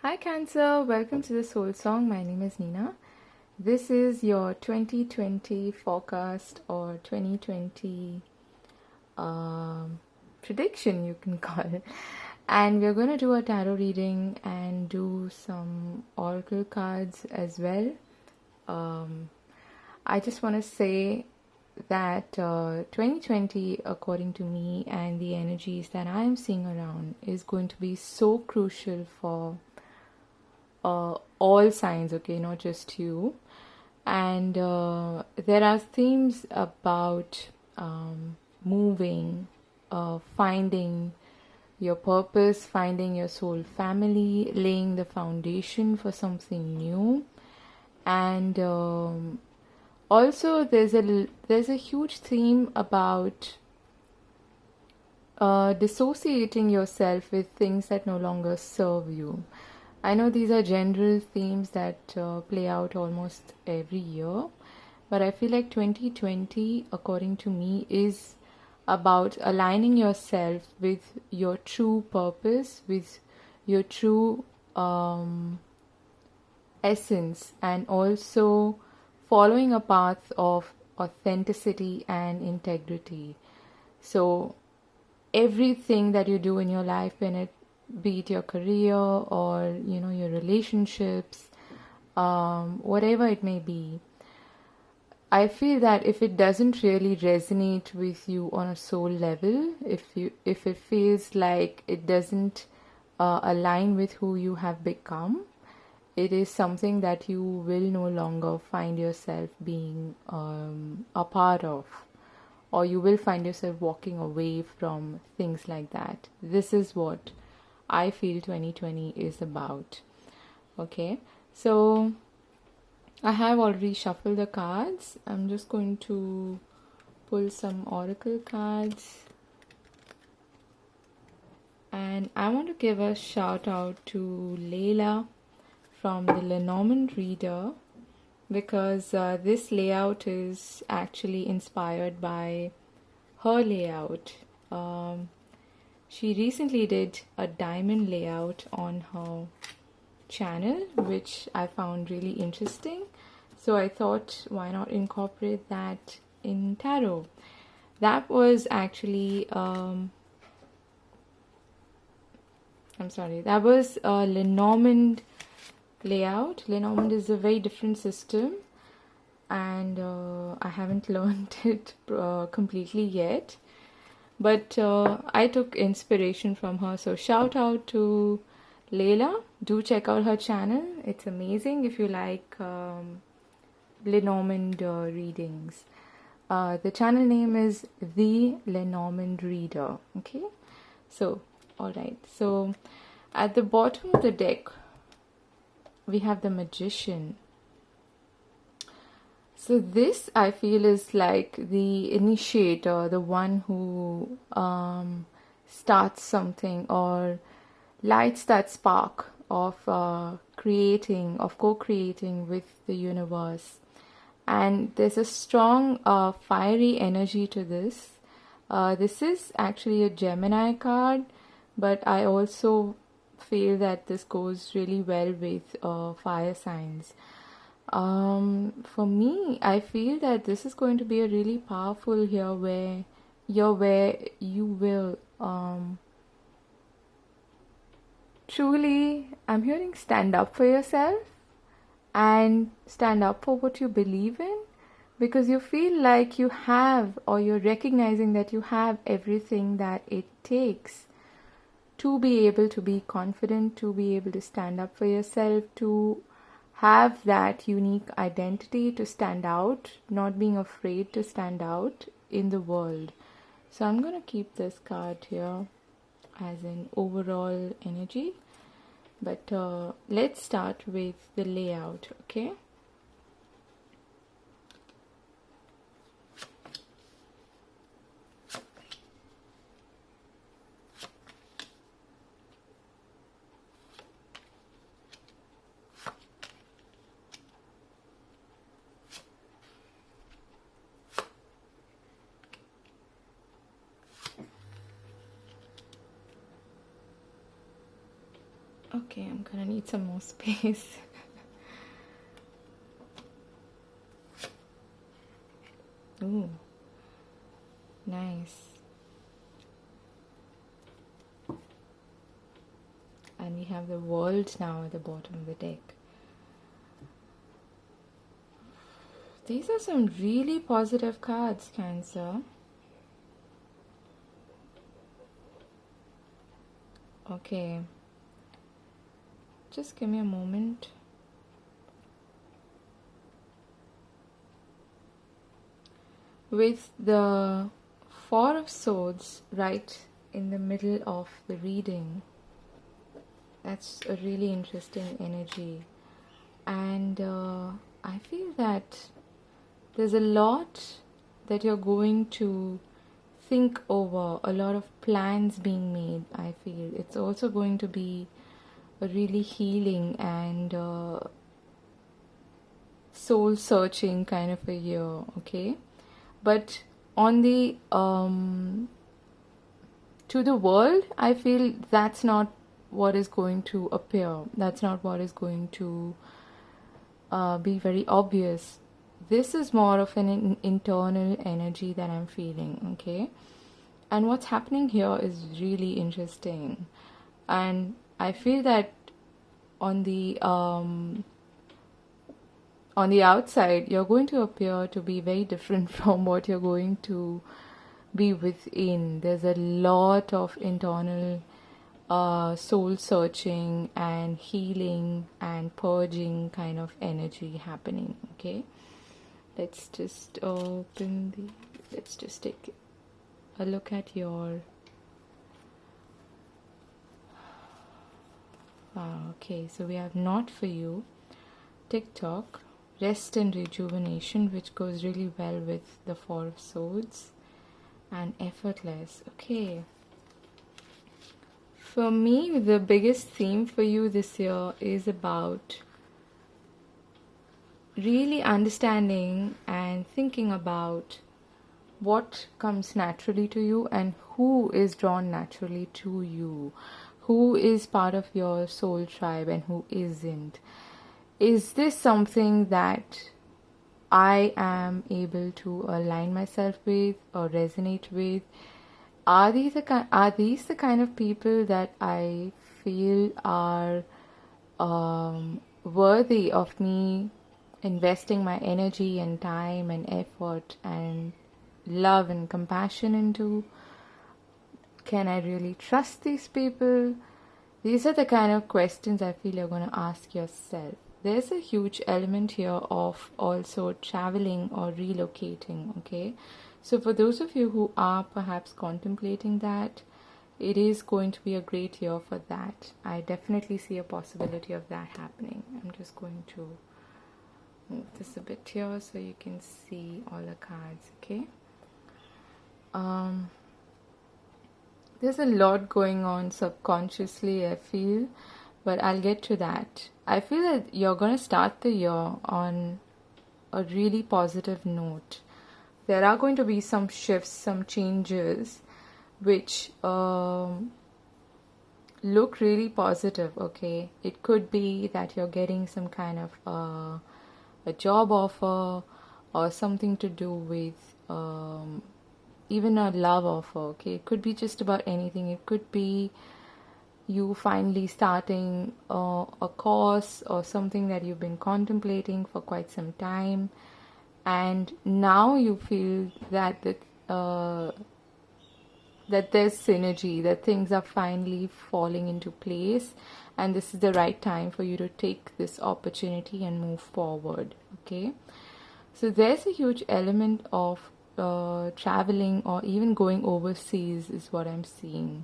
Hi Cancer, welcome to the Soul Song. My name is Nina. This is your 2020 forecast or 2020 prediction, you can call it. And we're going to do a tarot reading and do some oracle cards as well. I just want to say that 2020, according to me and the energies that I'm seeing around, is going to be so crucial for all signs, okay, not just you. And there are themes about moving, finding your purpose, finding your soul family, laying the foundation for something new. And also there's a huge theme about dissociating yourself with things that no longer serve you. I know these are general themes that play out almost every year, but I feel like 2020, according to me, is about aligning yourself with your true purpose, with your true essence, and also following a path of authenticity and integrity. So everything that you do in your life, be it your career or your relationships, whatever it may be, I feel that if it doesn't really resonate with you on a soul level, if it feels like it doesn't align with who you have become, it is something that you will no longer find yourself being a part of, or you will find yourself walking away from things like that. This is what I feel 2020 is about. Okay, so I have already shuffled the cards. I'm just going to pull some oracle cards. And I want to give a shout out to Layla from the Lenormand Reader, because this layout is actually inspired by her layout. She recently did a diamond layout on her channel, which I found really interesting. So I thought, why not incorporate that in tarot? That was actually, that was a Lenormand layout. Lenormand is a very different system, and I haven't learned it completely yet. But I took inspiration from her. So shout out to Layla. Do check out her channel. It's amazing if you like Lenormand readings. The channel name is The Lenormand Reader. Okay. So, alright. So, at the bottom of the deck, we have the Magician. So this, I feel, is like the initiator, the one who starts something or lights that spark of co-creating with the universe. And there's a strong fiery energy to this. This is actually a Gemini card, but I also feel that this goes really well with fire signs. For me, I feel that this is going to be a really powerful here, where you will truly, I'm hearing, stand up for yourself and stand up for what you believe in, because you feel like you have, or you're recognizing that you have everything that it takes to be able to be confident, to be able to stand up for yourself, to have that unique identity, to stand out, not being afraid to stand out in the world. So I'm going to keep this card here as an overall energy. But let's start with the layout, okay? Okay, I'm gonna need some more space. Ooh, nice. And we have the world now at the bottom of the deck. These are some really positive cards, Cancer. Okay. Just give me a moment. With the Four of Swords right in the middle of the reading, that's a really interesting energy. And I feel that there's a lot that you're going to think over, a lot of plans being made. I feel it's also going to be a really healing and soul searching kind of a year, okay? But on the to the world, I feel that's not what is going to appear. That's not what is going to be very obvious. This is more of an internal energy that I'm feeling, okay? And what's happening here is really interesting. And I feel that on the outside, you're going to appear to be very different from what you're going to be within. There's a lot of internal soul searching and healing and purging kind of energy happening, okay? Let's just take a look at your okay, so we have Not For You, TikTok, Rest and Rejuvenation, which goes really well with the Four of Swords, and Effortless. Okay. For me, the biggest theme for you this year is about really understanding and thinking about what comes naturally to you and who is drawn naturally to you, who is part of your soul tribe and who isn't. Is this something that I am able to align myself with or resonate with? Are these the kind of people that I feel are worthy of me investing my energy and time and effort and love and compassion into? Can I really trust these people? These are the kind of questions I feel you're going to ask yourself. There's a huge element here of also traveling or relocating, okay? So for those of you who are perhaps contemplating that, it is going to be a great year for that. I definitely see a possibility of that happening. I'm just going to move this a bit here so you can see all the cards, okay? There's a lot going on subconsciously, I feel, but I'll get to that. I feel that you're going to start the year on a really positive note. There are going to be some shifts, some changes, which look really positive, okay? It could be that you're getting some kind of a job offer or something to do with even a love offer, okay? It could be just about anything. It could be you finally starting a course or something that you've been contemplating for quite some time, and now you feel that that there's synergy, that things are finally falling into place, and this is the right time for you to take this opportunity and move forward, okay? So there's a huge element of traveling or even going overseas is what I'm seeing.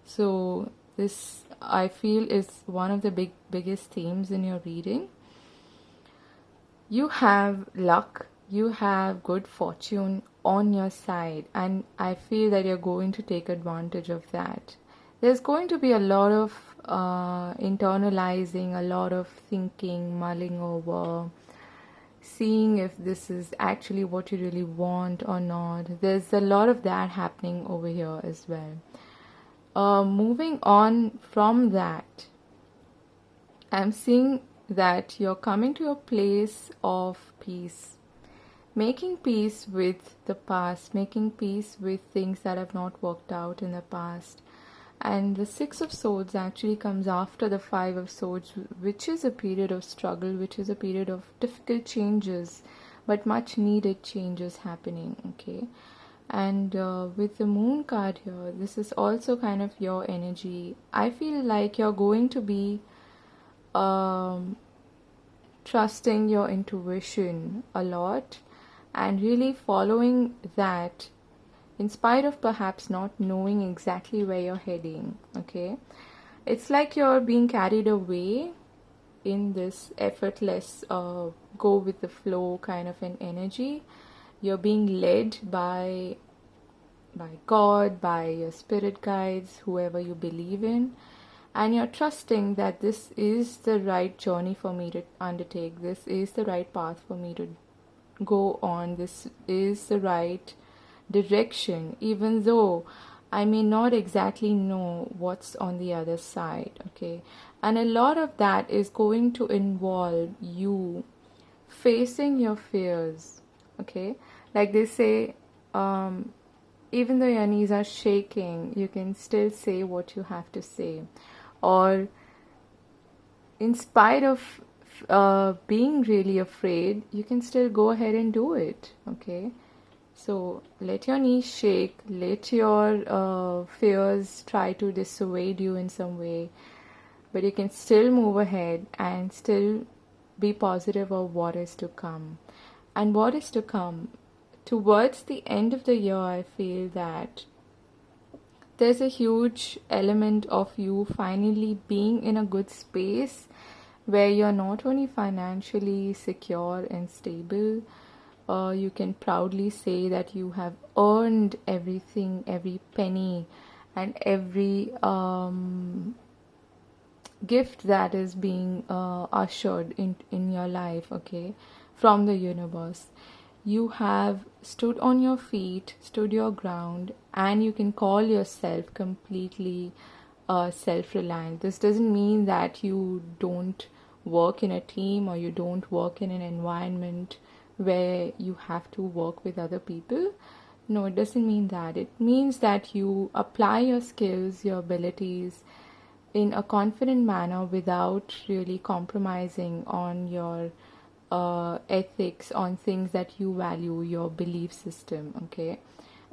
So this, I feel, is one of the biggest themes in your reading. You have luck, you have good fortune on your side, and I feel that you're going to take advantage of that. There's going to be a lot of internalizing, a lot of thinking, mulling over, seeing if this is actually what you really want or not. There's a lot of that happening over here as well. Moving on from that, I'm seeing that you're coming to a place of peace, making peace with the past, making peace with things that have not worked out in the past. And the Six of Swords actually comes after the Five of Swords, which is a period of struggle, which is a period of difficult changes, but much needed changes happening, okay? And with the Moon card here, this is also kind of your energy. I feel like you're going to be um, trusting your intuition a lot and really following that in spite of perhaps not knowing exactly where you're heading, okay? It's like you're being carried away in this effortless, go with the flow kind of an energy. You're being led by God, by your spirit guides, whoever you believe in, and you're trusting that this is the right journey for me to undertake. This is the right path for me to go on. This is the right direction, even though I may not exactly know what's on the other side, okay? And a lot of that is going to involve you facing your fears, okay? Like they say, even though your knees are shaking, you can still say what you have to say. Or in spite of being really afraid, you can still go ahead and do it, okay? So let your knees shake, let your fears try to dissuade you in some way, but you can still move ahead and still be positive of what is to come. And what is to come? Towards the end of the year, I feel that there's a huge element of you finally being in a good space where you're not only financially secure and stable, you can proudly say that you have earned everything, every penny, and every gift that is being ushered in your life, okay, from the universe. You have stood on your feet, stood your ground, and you can call yourself completely self-reliant. This doesn't mean that you don't work in a team or you don't work in an environment where you have to work with other people. No, it doesn't mean that. It means that you apply your skills, your abilities in a confident manner without really compromising on your ethics, on things that you value, your belief system, okay?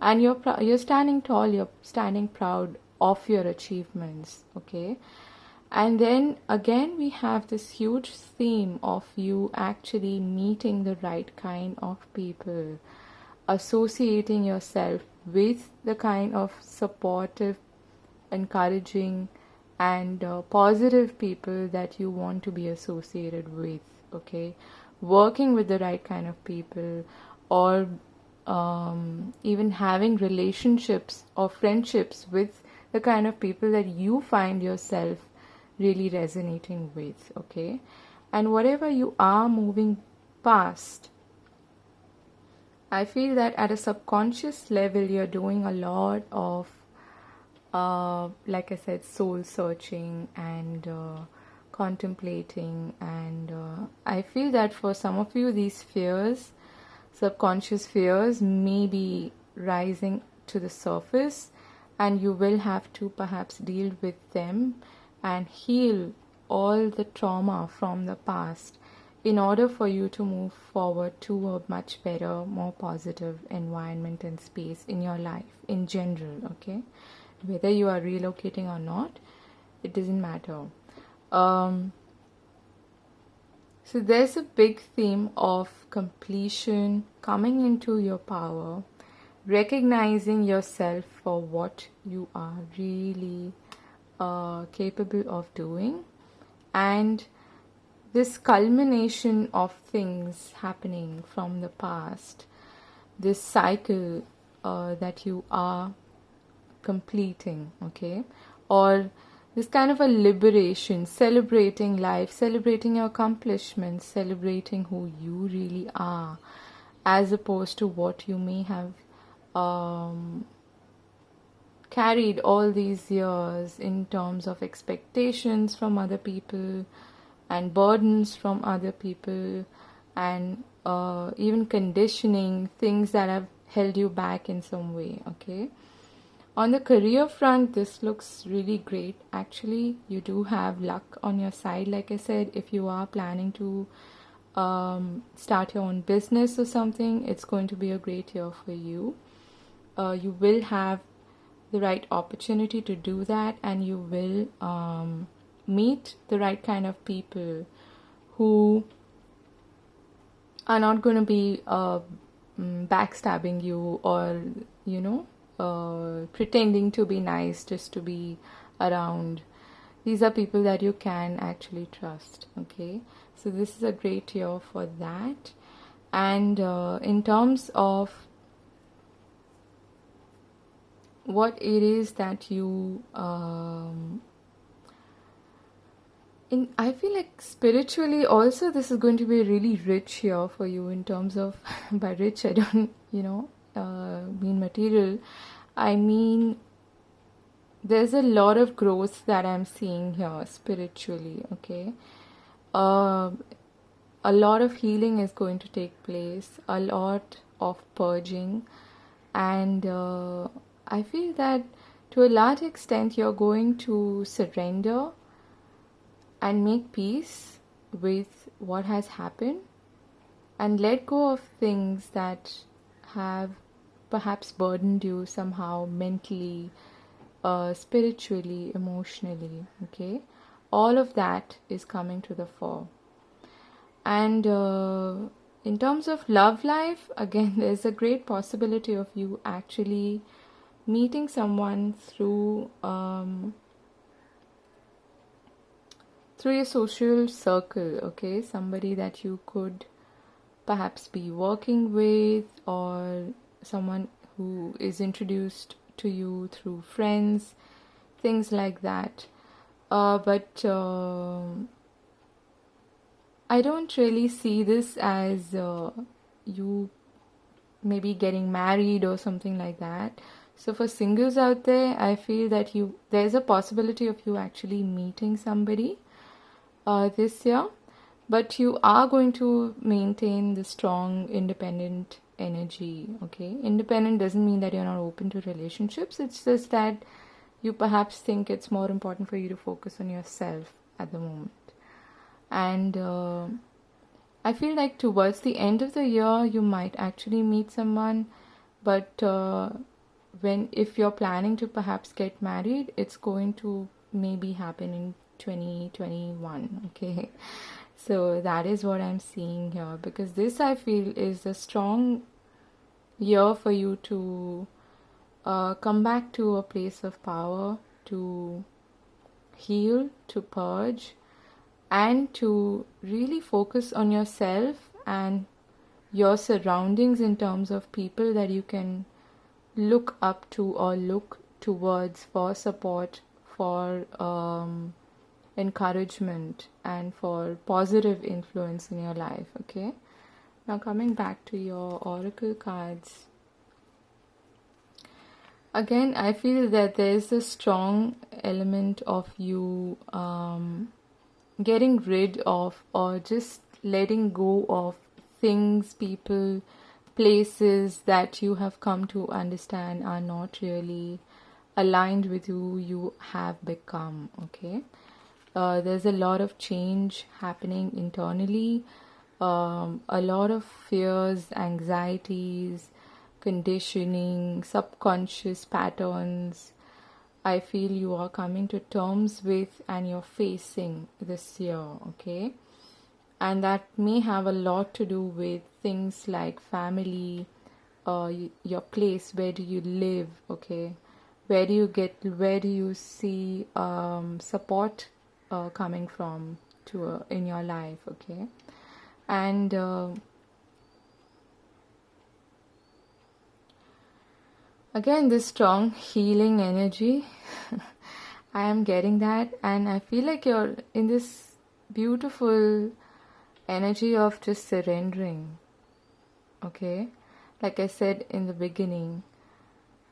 And you're standing tall, you're standing proud of your achievements, okay? And then again, we have this huge theme of you actually meeting the right kind of people, associating yourself with the kind of supportive, encouraging, and positive people that you want to be associated with, okay? Working with the right kind of people, or even having relationships or friendships with the kind of people that you find yourself really resonating with, okay? And whatever you are moving past, I feel that at a subconscious level you're doing a lot of like I said, soul searching and contemplating, and I feel that for some of you these fears, subconscious fears, may be rising to the surface, and you will have to perhaps deal with them and heal all the trauma from the past in order for you to move forward to a much better, more positive environment and space in your life in general, okay? Whether you are relocating or not, it doesn't matter. So there's a big theme of completion, coming into your power, recognizing yourself for what you are really capable of doing, and this culmination of things happening from the past, this cycle that you are completing, okay? Or this kind of a liberation, celebrating life, celebrating your accomplishments, celebrating who you really are, as opposed to what you may have carried all these years in terms of expectations from other people, and burdens from other people, and even conditioning, things that have held you back in some way. Okay, on the career front, this looks really great. Actually, you do have luck on your side. Like I said, if you are planning to start your own business or something, it's going to be a great year for you. You will have the right opportunity to do that, and you will meet the right kind of people who are not going to be backstabbing you, or pretending to be nice just to be around. These are people that you can actually trust. Okay, so this is a great year for that. And in terms of what it is that you I feel like spiritually also this is going to be a really rich year for you in terms of by rich I don't mean material. I mean there's a lot of growth that I'm seeing here spiritually. Okay, a lot of healing is going to take place, a lot of purging, and I feel that to a large extent you're going to surrender and make peace with what has happened and let go of things that have perhaps burdened you somehow mentally, spiritually, emotionally. Okay, all of that is coming to the fore. And in terms of love life, again, there's a great possibility of you actually meeting someone through your social circle. Okay, somebody that you could perhaps be working with, or someone who is introduced to you through friends, things like that. But I don't really see this as you maybe getting married or something like that. So for singles out there, I feel that there's a possibility of you actually meeting somebody this year, but you are going to maintain the strong independent energy. Okay, independent doesn't mean that you're not open to relationships. It's just that you perhaps think it's more important for you to focus on yourself at the moment. And I feel like towards the end of the year you might actually meet someone, but if you're planning to perhaps get married, it's going to maybe happen in 2021. Okay, so that is what I'm seeing here, because this I feel is a strong year for you to come back to a place of power, to heal, to purge, and to really focus on yourself and your surroundings in terms of people that you can look up to or look towards for support, for encouragement, and for positive influence in your life. Okay, now coming back to your oracle cards, again I feel that there's a strong element of you getting rid of or just letting go of things, people, places that you have come to understand are not really aligned with who you have become. Okay, there's a lot of change happening internally, a lot of fears, anxieties, conditioning, subconscious patterns. I feel you are coming to terms with and you're facing this year. Okay, and that may have a lot to do with things like family, your place, where do you live. Okay, where do you see support coming from in your life. Okay, and again, this strong healing energy, I am getting that, and I feel like you're in this beautiful energy of just surrendering. Okay, like I said in the beginning,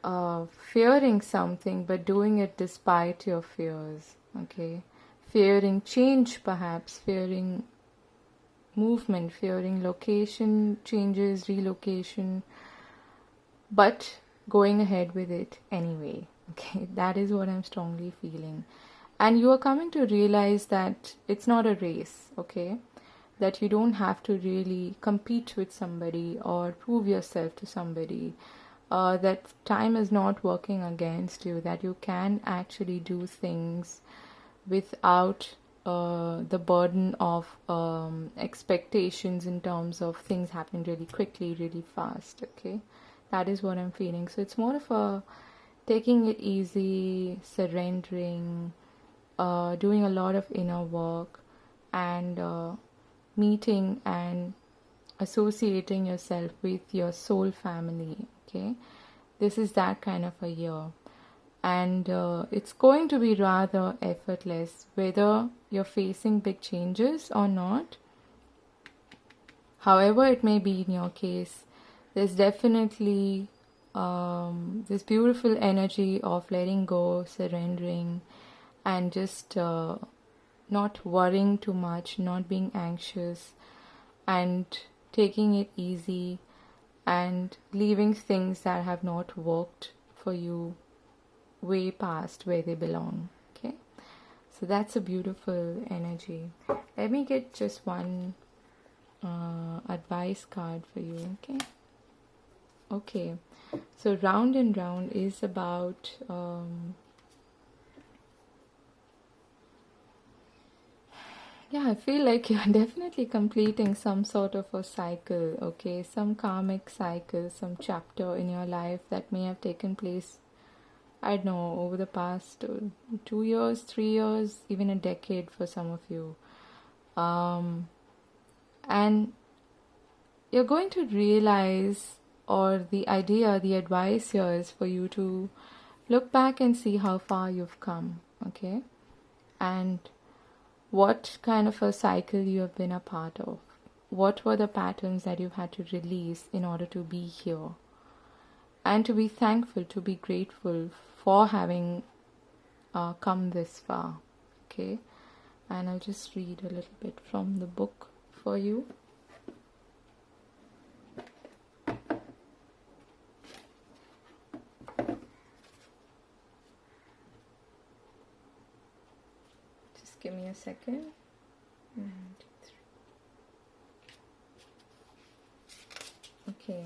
fearing something but doing it despite your fears. Okay, fearing change, perhaps fearing movement, fearing location changes, relocation, but going ahead with it anyway. Okay, that is what I'm strongly feeling. And you are coming to realize that it's not a race, okay? That you don't have to really compete with somebody or prove yourself to somebody. That time is not working against you, that you can actually do things without the burden of expectations in terms of things happening really quickly, really fast, okay? That is what I'm feeling. So it's more of a taking it easy, surrendering, doing a lot of inner work, and meeting and associating yourself with your soul family, okay? This is that kind of a year. And it's going to be rather effortless, whether you're facing big changes or not. However it may be in your case, there's definitely this beautiful energy of letting go, surrendering, and just not worrying too much, not being anxious, and taking it easy, and leaving things that have not worked for you way past where they belong. Okay, so that's a beautiful energy. Let me get just one advice card for you. Okay, so round and round is about yeah, I feel like you're definitely completing some sort of a cycle, okay? Some karmic cycle, some chapter in your life that may have taken place, I don't know, over the past 2 years, 3 years, even a decade for some of you. And you're going to realize, or the idea, the advice here is for you to look back and see how far you've come, okay? And what kind of a cycle you have been a part of. What were the patterns that you've had to release in order to be here? And to be thankful, to be grateful for having come this far. Okay? And I'll just read a little bit from the book for you. Just give me a second. 1, 2, 3. Okay.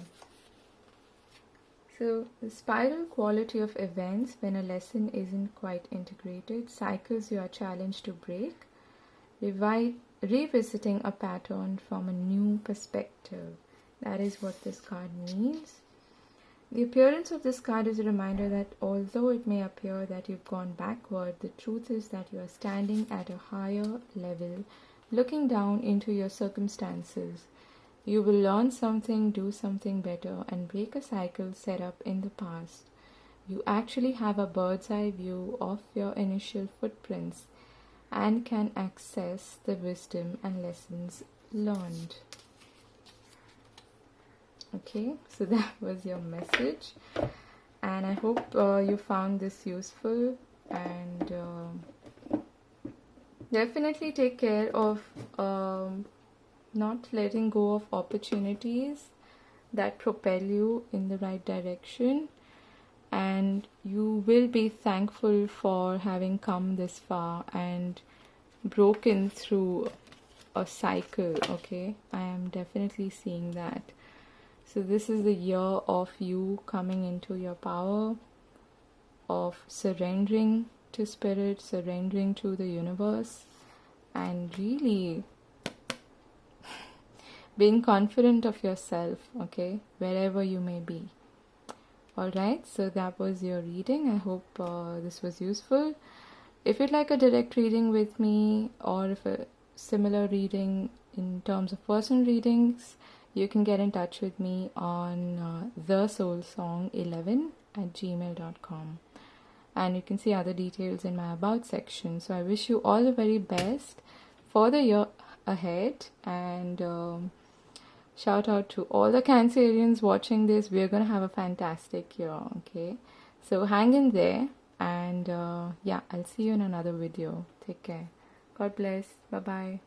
So the spiral quality of events when a lesson isn't quite integrated, cycles you are challenged to break, revisiting a pattern from a new perspective. That is what this card means. The appearance of this card is a reminder that although it may appear that you've gone backward, the truth is that you are standing at a higher level, looking down into your circumstances. You will learn something, do something better, and break a cycle set up in the past. You actually have a bird's eye view of your initial footprints and can access the wisdom and lessons learned. Okay, so that was your message, and I hope you found this useful, and definitely take care of not letting go of opportunities that propel you in the right direction, and you will be thankful for having come this far and broken through a cycle. Okay, I am definitely seeing that. So this is the year of you coming into your power, of surrendering to spirit, surrendering to the universe, and really being confident of yourself, okay, wherever you may be. Alright, so that was your reading. I hope this was useful. If you'd like a direct reading with me, or if a similar reading in terms of personal readings, you can get in touch with me on thesoulsong11@gmail.com, and you can see other details in my about section. So I wish you all the very best for the year ahead, and shout out to all the Cancerians watching this. We're gonna have a fantastic year, okay? So hang in there, and yeah, I'll see you in another video. Take care. God bless. Bye bye.